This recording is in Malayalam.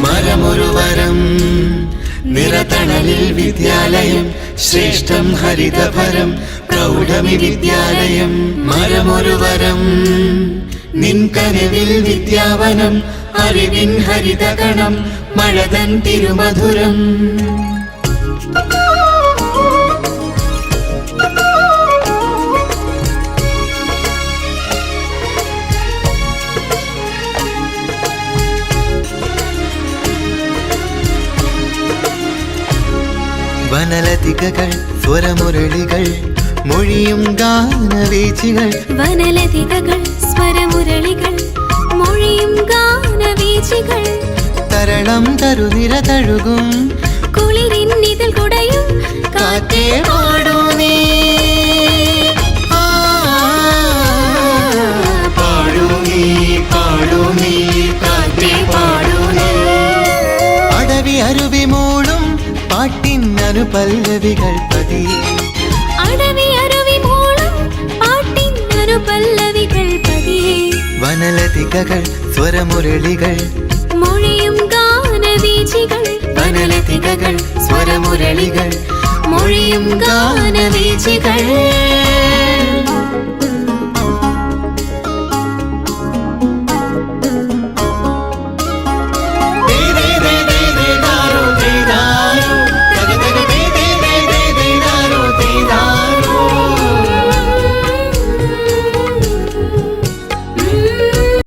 മരമൊരുവരം നിറതണലിൽ വിദ്യാലയം ശ്രേഷ്ഠം ഹരിതഭരം പ്രൗഢമി വിദ്യാലയം. മരമൊരുവരം നിൻ കനവിൽ വിദ്യാവനം അറിവിൻ ഹരിതഗണം മഴതൻ തിരുമധുരം. വനലതികകൾ സ്വരമുരളികൾ മൊഴിയും ഗാനവീചികൾ. വനലതികകൾ സ്വരമുരളികൾ മൊഴിയും ഗാനവീചികൾ. തരളം തരുനിര തഴുകും കുളിരിൻ നിഴൽ കുടയും കാറ്റേ പാടൂ നീ. പാടൂ നീ പാടൂ നീ കാറ്റേ പാടൂ നീ. അടവി അരുവി മൂളും പാട്ടിൻ അനുപല്ലവികൾ പതിയെ. അടവി അരുവി മൂളും പാട്ടിൻ അനുപല്ലവികൾ പതിയെ. വനലതികകൾ സ്വരമുരളികൾ മൊഴിയും ഗാനവീചികൾ. വനലതികകൾ സ്വരമുരളികൾ മൊഴിയും ഗാനവീചികൾ.